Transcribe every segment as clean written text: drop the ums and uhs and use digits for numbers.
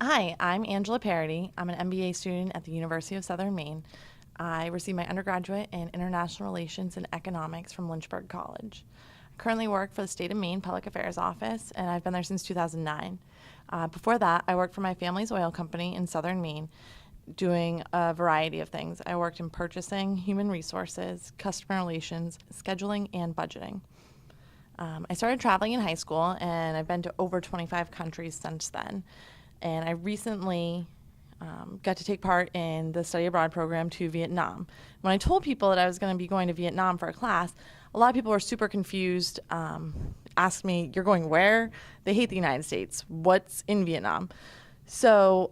Hi, I'm Angela Parody. I'm an MBA student at the University of Southern Maine. I received my undergraduate in International Relations and Economics from Lynchburg College. I currently work for the State of Maine Public Affairs Office, and I've been there since 2009. Before that, I worked for my family's oil company in Southern Maine, doing a variety of things. I worked in purchasing, human resources, customer relations, scheduling, and budgeting. I started traveling in high school, and I've been to over 25 countries since then. And I recently got to take part in the study abroad program to Vietnam. When I told people that I was going to be going to Vietnam for a class, a lot of people were super confused, asked me, "You're going where?" They hate the United States. What's in Vietnam? So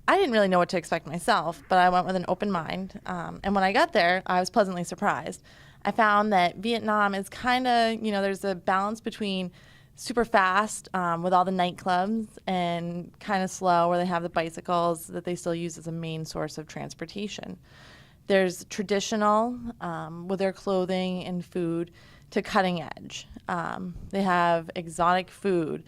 I didn't really know what to expect myself, but I went with an open mind. And when I got there, I was pleasantly surprised. I found that Vietnam is kind of, there's a balance between super fast with all the nightclubs and kind of slow where they have the bicycles that they still use as a main source of transportation. There's traditional with their clothing and food to cutting edge. They have exotic food,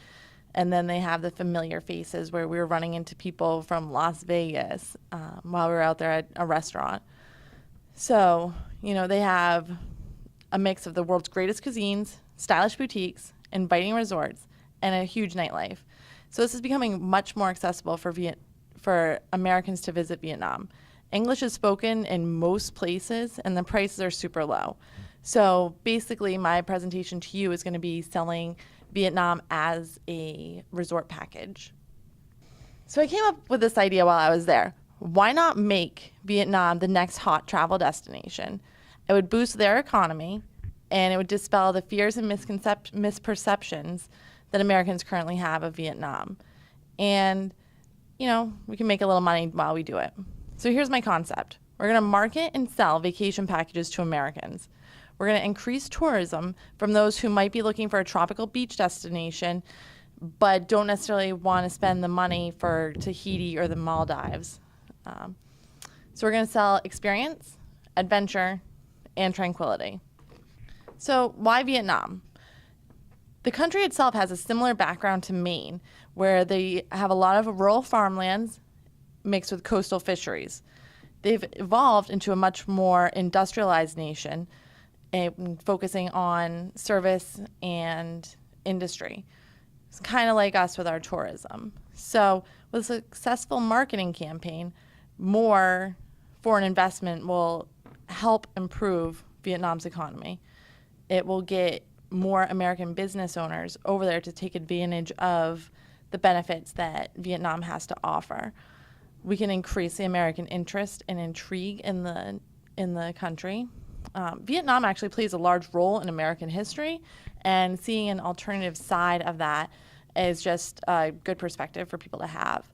and then they have the familiar faces where we were running into people from Las Vegas while we were out there at a restaurant. So, they have a mix of the world's greatest cuisines, stylish boutiques, inviting resorts, and a huge nightlife. So this is becoming much more accessible for Americans to visit Vietnam. English is spoken in most places, and the prices are super low. So basically, my presentation to you is going to be selling Vietnam as a resort package. So I came up with this idea while I was there. Why not make Vietnam the next hot travel destination? It would boost their economy, and it would dispel the fears and misperceptions that Americans currently have of Vietnam. And, we can make a little money while we do it. So here's my concept. We're going to market and sell vacation packages to Americans. We're going to increase tourism from those who might be looking for a tropical beach destination, but don't necessarily want to spend the money for Tahiti or the Maldives. So we're going to sell experience, adventure, and tranquility. So why Vietnam? The country itself has a similar background to Maine, where they have a lot of rural farmlands mixed with coastal fisheries. They've evolved into a much more industrialized nation, focusing on service and industry. It's kind of like us with our tourism. So with a successful marketing campaign, more foreign investment will help improve Vietnam's economy. It will get more American business owners over there to take advantage of the benefits that Vietnam has to offer. We can increase the American interest and intrigue in the country. Vietnam actually plays a large role in American history, and seeing an alternative side of that is just a good perspective for people to have.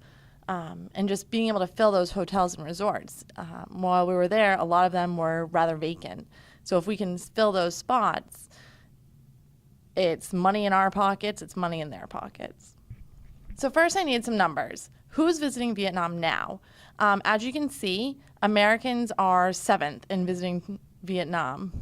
And just being able to fill those hotels and resorts. While we were there, a lot of them were rather vacant. So if we can fill those spots, it's money in our pockets, it's money in their pockets. So first I need some numbers. Who's visiting Vietnam now? As you can see, Americans are 7th in visiting Vietnam.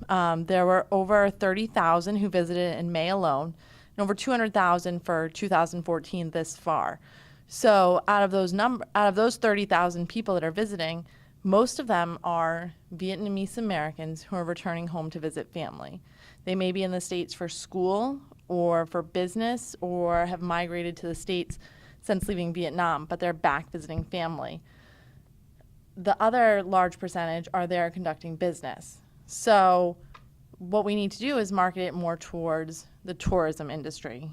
There were over 30,000 who visited in May alone, and over 200,000 for 2014 this far. So out of those 30,000 people that are visiting, most of them are Vietnamese Americans who are returning home to visit family. They may be in the States for school or for business or have migrated to the States since leaving Vietnam, but they're back visiting family. The other large percentage are there conducting business. So what we need to do is market it more towards the tourism industry.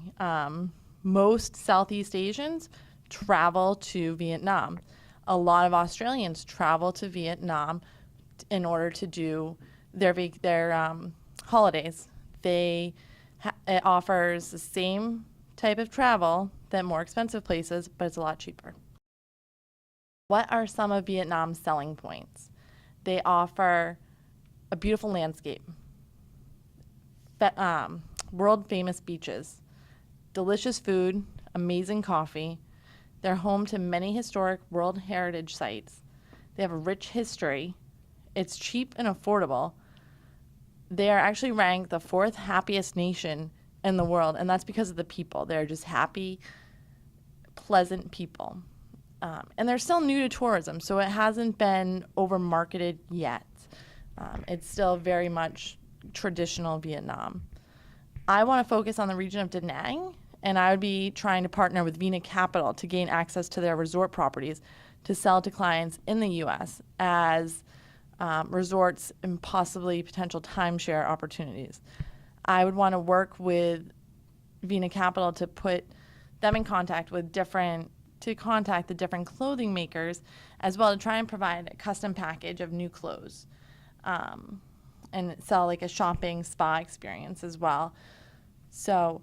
Most Southeast Asians travel to Vietnam. A lot of Australians travel to Vietnam in order to do their holidays. It offers the same type of travel that more expensive places, but it's a lot cheaper. What are some of Vietnam's selling points? They offer a beautiful landscape, world famous beaches, delicious food, amazing coffee. They're home to many historic World Heritage sites. They have a rich history. It's cheap and affordable. They are actually ranked the 4th happiest nation in the world, and that's because of the people. They're just happy, pleasant people. And they're still new to tourism, so it hasn't been over marketed yet. It's still very much traditional Vietnam. I want to focus on the region of Da Nang, and I would be trying to partner with Vina Capital to gain access to their resort properties to sell to clients in the U.S. as resorts and possibly potential timeshare opportunities. I would want to work with Vina Capital to put them in contact with contact the different clothing makers, as well to try and provide a custom package of new clothes, and sell like a shopping spa experience as well. So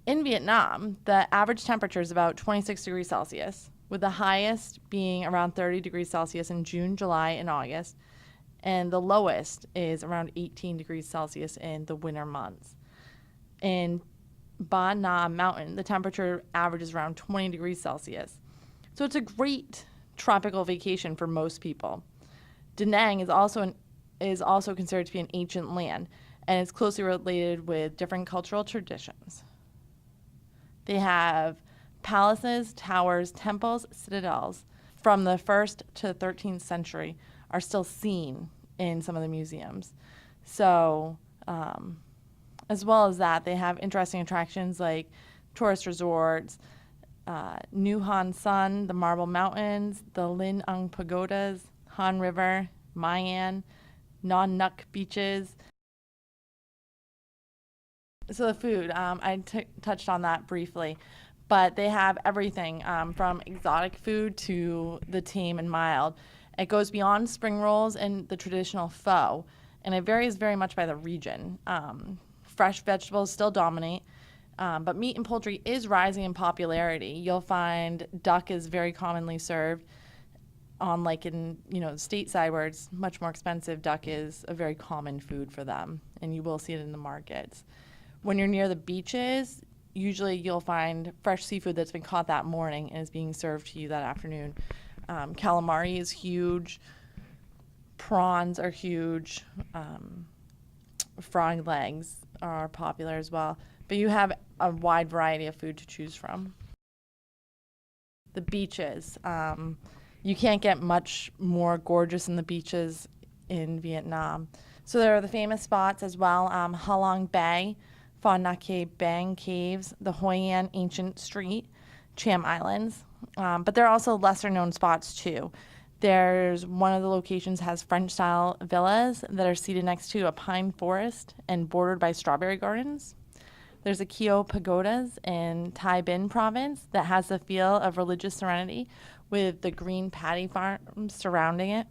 in Vietnam, the average temperature is about 26 degrees Celsius, with the highest being around 30 degrees Celsius in June, July, and August, and the lowest is around 18 degrees Celsius in the winter months. In Ba Na Mountain, the temperature averages around 20 degrees Celsius. So it's a great tropical vacation for most people. Da Nang is also considered to be an ancient land, and it's closely related with different cultural traditions. They have palaces, towers, temples, citadels from the 1st to 13th century are still seen in some of the museums. So, as well as that, they have interesting attractions like tourist resorts, New Han Son, the Marble Mountains, the Lin Ung Pagodas, Han River, Mayan, Non Nuc beaches. So the food, I touched on that briefly, but they have everything from exotic food to the tame and mild. It goes beyond spring rolls and the traditional pho, and it varies very much by the region. Fresh vegetables still dominate, but meat and poultry is rising in popularity. You'll find duck is very commonly served. Like in stateside where it's much more expensive, duck is a very common food for them, and you will see it in the markets. When you're near the beaches, usually you'll find fresh seafood that's been caught that morning and is being served to you that afternoon. Calamari is huge. Prawns are huge. Frog legs are popular as well. But you have a wide variety of food to choose from. The beaches. You can't get much more gorgeous than the beaches in Vietnam. So there are the famous spots as well, Ha Long Bay, Phon Nake Bang Caves, the Hoi An Ancient Street, Cham Islands. But there are also lesser known spots too. There's one of the locations has French-style villas that are seated next to a pine forest and bordered by strawberry gardens. There's a Keo Pagodas in Tai Binh province that has the feel of religious serenity with the green paddy farms surrounding it.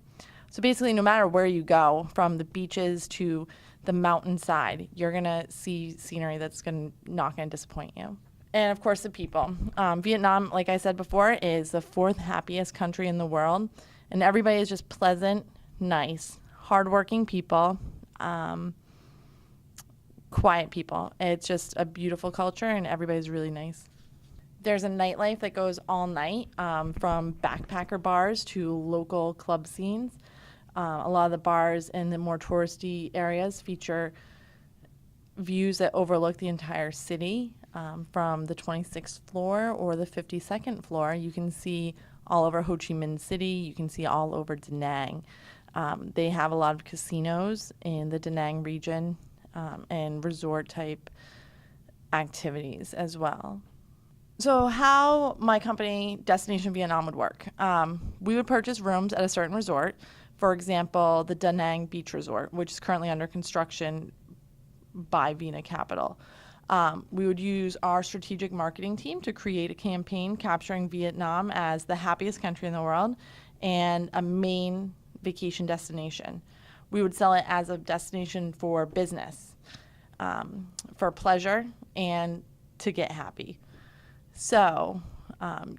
So basically, no matter where you go, from the beaches to the mountainside, you're going to see scenery that's not going to disappoint you. And of course, the people. Vietnam, like I said before, is the 4th happiest country in the world. And everybody is just pleasant, nice, hardworking people, quiet people. It's just a beautiful culture, and everybody's really nice. There's a nightlife that goes all night, from backpacker bars to local club scenes. A lot of the bars in the more touristy areas feature views that overlook the entire city. From the 26th floor or the 52nd floor, you can see all over Ho Chi Minh City. You can see all over Da Nang. They have a lot of casinos in the Da Nang region, and resort-type activities as well. So how my company, Destination Vietnam, would work. We would purchase rooms at a certain resort. For example, the Da Nang Beach Resort, which is currently under construction by Vina Capital. We would use our strategic marketing team to create a campaign capturing Vietnam as the happiest country in the world and a main vacation destination. We would sell it as a destination for business, for pleasure, and to get happy. So,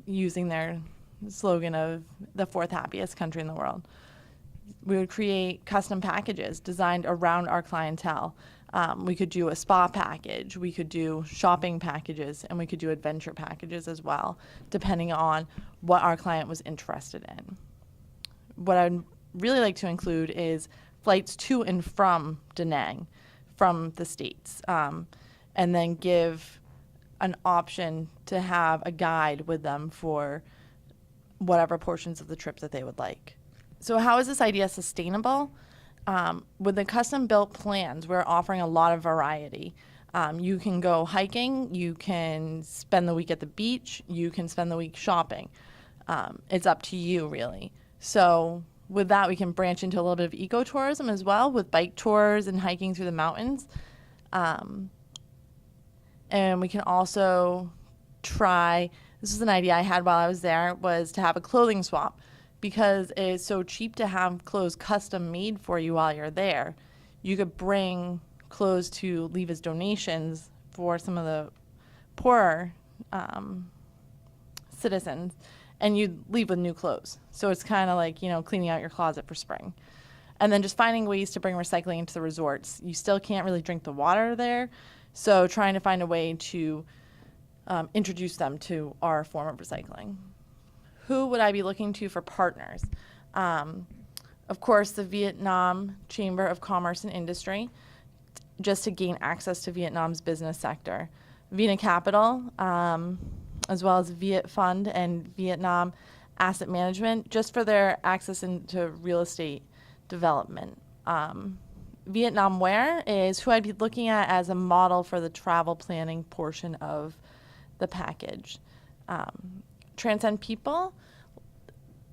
using their slogan of the 4th happiest country in the world, we would create custom packages designed around our clientele. We could do a spa package, we could do shopping packages, and we could do adventure packages as well, depending on what our client was interested in. What I'd really like to include is flights to and from Da Nang from the States, and then give an option to have a guide with them for whatever portions of the trip that they would like. So how is this idea sustainable? With the custom built plans, we're offering a lot of variety. You can go hiking, you can spend the week at the beach, you can spend the week shopping. It's up to you, really. So with that, we can branch into a little bit of ecotourism as well, with bike tours and hiking through the mountains. And we can also try, this is an idea I had while I was there, was to have a clothing swap, because it's so cheap to have clothes custom made for you while you're there. You could bring clothes to leave as donations for some of the poorer citizens, and you'd leave with new clothes. So it's kind of like, cleaning out your closet for spring. And then just finding ways to bring recycling into the resorts. You still can't really drink the water there, so trying to find a way to introduce them to our form of recycling. Who would I be looking to for partners? Of course, the Vietnam Chamber of Commerce and Industry, just to gain access to Vietnam's business sector. Vina Capital, as well as Viet Fund and Vietnam Asset Management, just for their access into real estate development. Vietnamware is who I'd be looking at as a model for the travel planning portion of the package. Transcend People,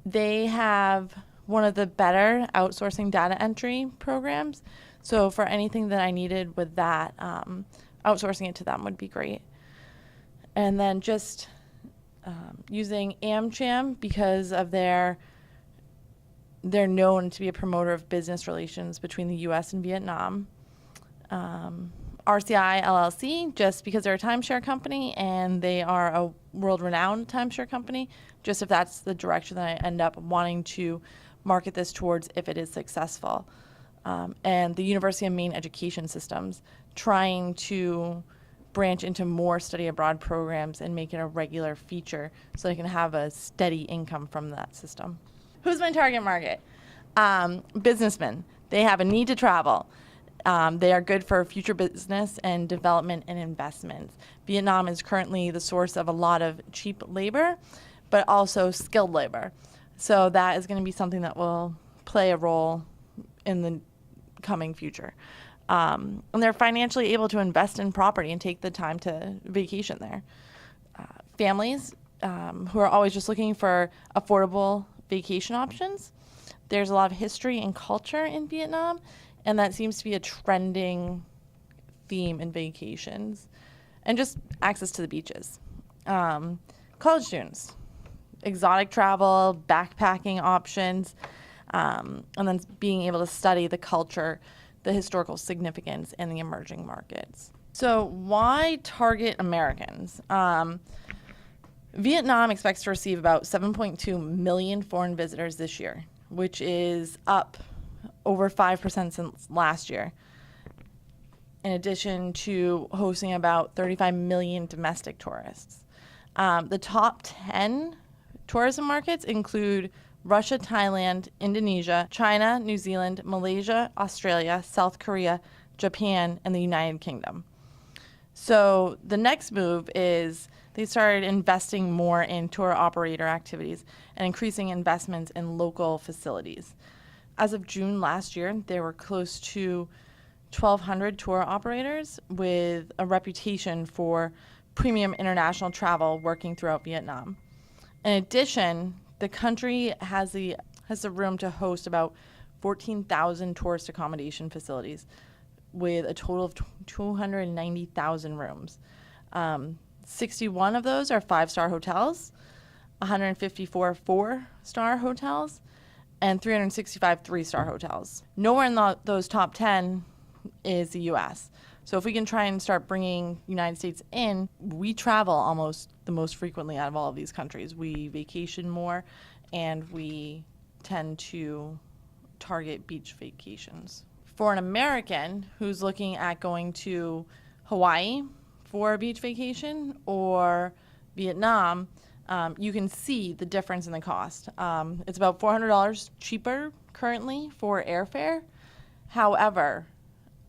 they have one of the better outsourcing data entry programs. So for anything that I needed with that, outsourcing it to them would be great. And then just using AmCham, because of they're known to be a promoter of business relations between the U.S. and Vietnam. RCI LLC, just because they're a timeshare company and they are a world-renowned timeshare company, just if that's the direction that I end up wanting to market this towards if it is successful. And the University of Maine Education Systems, trying to branch into more study abroad programs and make it a regular feature so they can have a steady income from that system. Who's my target market? Businessmen. They have a need to travel. They are good for future business and development and investments. Vietnam is currently the source of a lot of cheap labor, but also skilled labor. So that is going to be something that will play a role in the coming future. And they're financially able to invest in property and take the time to vacation there. Families who are always just looking for affordable vacation options. There's a lot of history and culture in Vietnam, and that seems to be a trending theme in vacations. And just access to the beaches. College students, exotic travel, backpacking options, and then being able to study the culture, the historical significance, and the emerging markets. So why target Americans? Vietnam expects to receive about 7.2 million foreign visitors this year, which is up over 5% since last year, in addition to hosting about 35 million domestic tourists. The top 10 tourism markets include Russia, Thailand, Indonesia, China, New Zealand, Malaysia, Australia, South Korea, Japan, and the United Kingdom. So the next move is they started investing more in tour operator activities and increasing investments in local facilities. As of June last year, there were close to 1,200 tour operators with a reputation for premium international travel working throughout Vietnam. In addition, the country has the room to host about 14,000 tourist accommodation facilities with a total of 290,000 rooms. 61 of those are 5-star hotels, 154 4-star hotels, and 365 3-star hotels. Nowhere in those top 10 is the U.S. So if we can try and start bringing United States in, we travel almost the most frequently out of all of these countries. We vacation more, and we tend to target beach vacations. For an American who's looking at going to Hawaii for a beach vacation or Vietnam, you can see the difference in the cost. It's about $400 cheaper currently for airfare. However,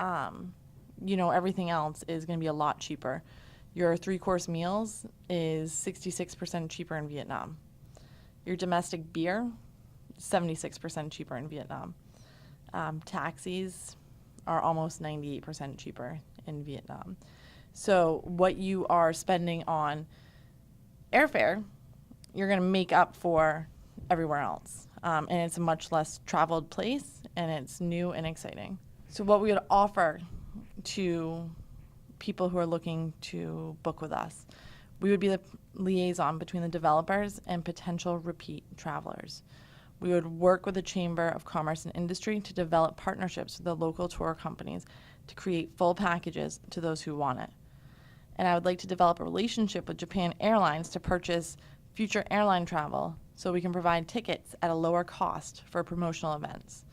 everything else is going to be a lot cheaper. Your 3-course meals is 66% cheaper in Vietnam. Your domestic beer, 76% cheaper in Vietnam. Taxis are almost 98% cheaper in Vietnam. So what you are spending on airfare, you're going to make up for everywhere else. And it's a much less traveled place, and it's new and exciting. So what we would offer to people who are looking to book with us, we would be the liaison between the developers and potential repeat travelers. We would work with the Chamber of Commerce and Industry to develop partnerships with the local tour companies to create full packages to those who want it. And I would like to develop a relationship with Japan Airlines to purchase future airline travel so we can provide tickets at a lower cost for promotional events.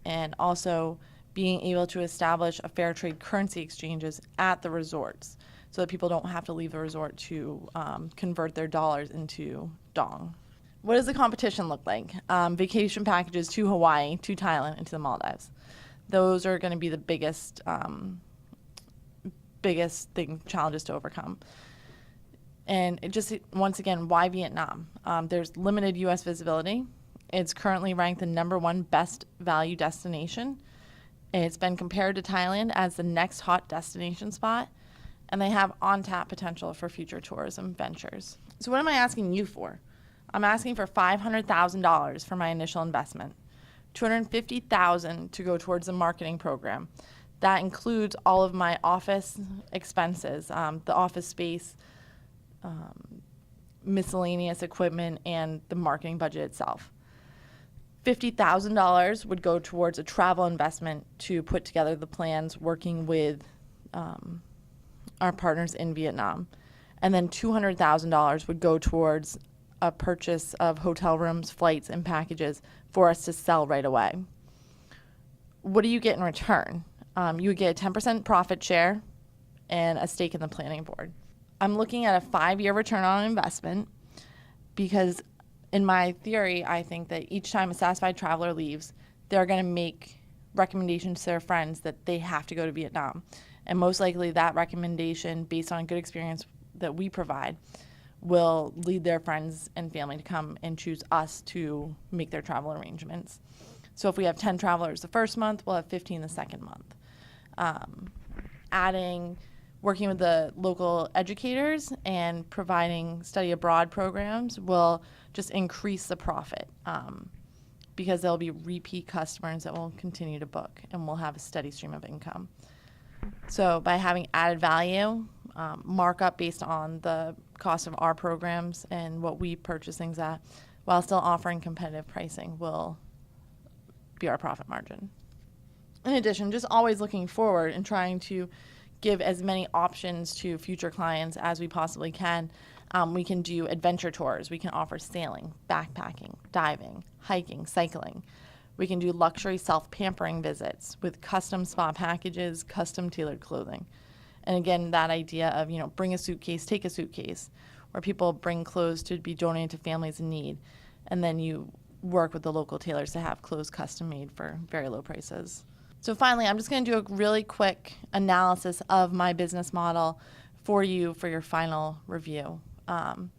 And also being able to establish a fair trade currency exchanges at the resorts so that people don't have to leave the resort to convert their dollars into dong. What does the competition look like? Vacation packages to Hawaii, to Thailand, and to the Maldives. Those are going to be the biggest challenges to overcome. And it just, once again, why Vietnam? There's limited U.S. visibility. It's currently ranked the #1 best value destination. It's been compared to Thailand as the next hot destination spot, and they have on-tap potential for future tourism ventures. So what am I asking you for? I'm asking for $500,000 for my initial investment, $250,000 to go towards the marketing program. That includes all of my office expenses, the office space, miscellaneous equipment, and the marketing budget itself. $50,000 would go towards a travel investment to put together the plans working with our partners in Vietnam. And then $200,000 would go towards a purchase of hotel rooms, flights, and packages for us to sell right away. What do you get in return? You would get a 10% profit share and a stake in the planning board. I'm looking at a 5-year return on investment because in my theory, I think that each time a satisfied traveler leaves, they're going to make recommendations to their friends that they have to go to Vietnam. And most likely that recommendation, based on a good experience that we provide, will lead their friends and family to come and choose us to make their travel arrangements. So if we have 10 travelers the first month, we'll have 15 the second month. Working with the local educators and providing study abroad programs will just increase the profit because there'll be repeat customers that will continue to book and we'll have a steady stream of income. So by having added value, markup based on the cost of our programs and what we purchase things at, while still offering competitive pricing, will be our profit margin. In addition, just always looking forward and trying to give as many options to future clients as we possibly can. We can do adventure tours. We can offer sailing, backpacking, diving, hiking, cycling. We can do luxury self-pampering visits with custom spa packages, custom tailored clothing. And again, that idea of, bring a suitcase, take a suitcase, where people bring clothes to be donated to families in need. And then you work with the local tailors to have clothes custom made for very low prices. So finally, I'm just going to do a really quick analysis of my business model for you for your final review. I'm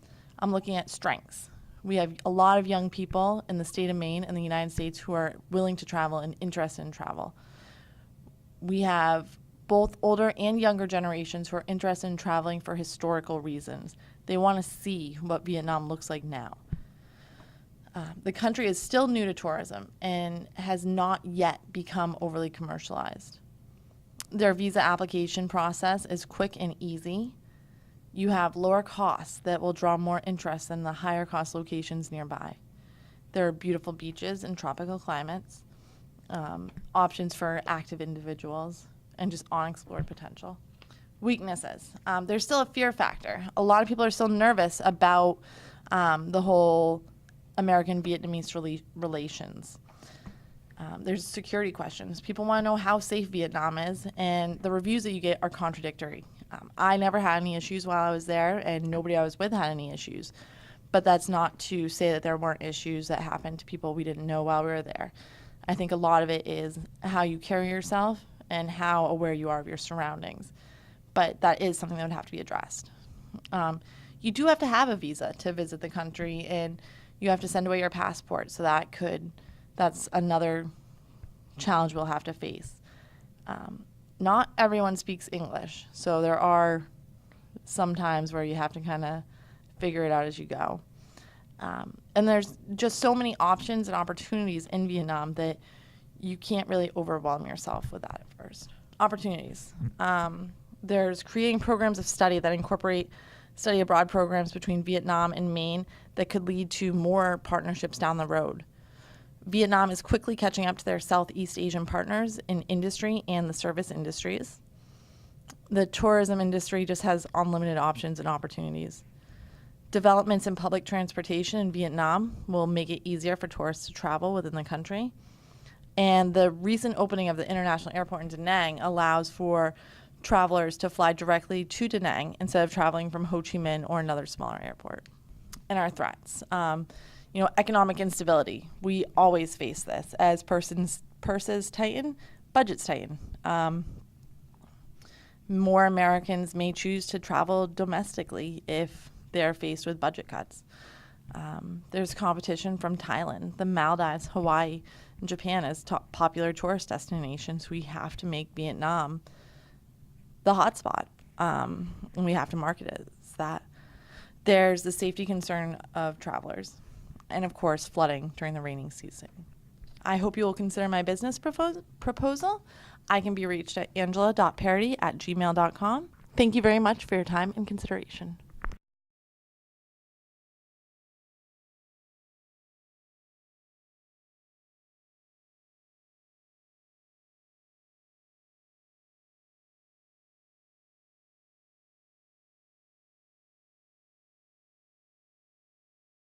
looking at strengths. We have a lot of young people in the state of Maine and the United States who are willing to travel and interested in travel. We have both older and younger generations who are interested in traveling for historical reasons. They want to see what Vietnam looks like now. The country is still new to tourism and has not yet become overly commercialized. Their visa application process is quick and easy. You have lower costs that will draw more interest than the higher cost locations nearby. There are beautiful beaches and tropical climates, options for active individuals, and just unexplored potential. Weaknesses. There's still a fear factor. A lot of people are still nervous about the whole American-Vietnamese relations. There's security questions. People want to know how safe Vietnam is, and the reviews that you get are contradictory. I never had any issues while I was there, and nobody I was with had any issues. But that's not to say that there weren't issues that happened to people we didn't know while we were there. I think a lot of it is how you carry yourself and how aware you are of your surroundings. But that is something that would have to be addressed. you do have to have a visa to visit the country, and you have to send away your passport. So that's another challenge we'll have to face. Not everyone speaks English, so there are some times where you have to kind of figure it out as you go. And there's just so many options and opportunities in Vietnam that you can't really overwhelm yourself with that at first. Opportunities. There's creating programs of study that incorporate study abroad programs between Vietnam and Maine that could lead to more partnerships down the road. Vietnam is quickly catching up to their Southeast Asian partners in industry and the service industries. The tourism industry just has unlimited options and opportunities. Developments in public transportation in Vietnam will make it easier for tourists to travel within the country. And the recent opening of the international airport in Da Nang allows for travelers to fly directly to Da Nang instead of traveling from Ho Chi Minh or another smaller airport. And our threats. Economic instability. We always face this. As purses tighten, budgets tighten. More Americans may choose to travel domestically if they're faced with budget cuts. There's competition from Thailand, the Maldives, Hawaii, and Japan as top popular tourist destinations. We have to make Vietnam the hotspot, and we have to market it as that. There's the safety concern of travelers, and of course, flooding during the rainy season. I hope you will consider my business proposal. I can be reached at angela.parody@gmail.com. Thank you very much for your time and consideration.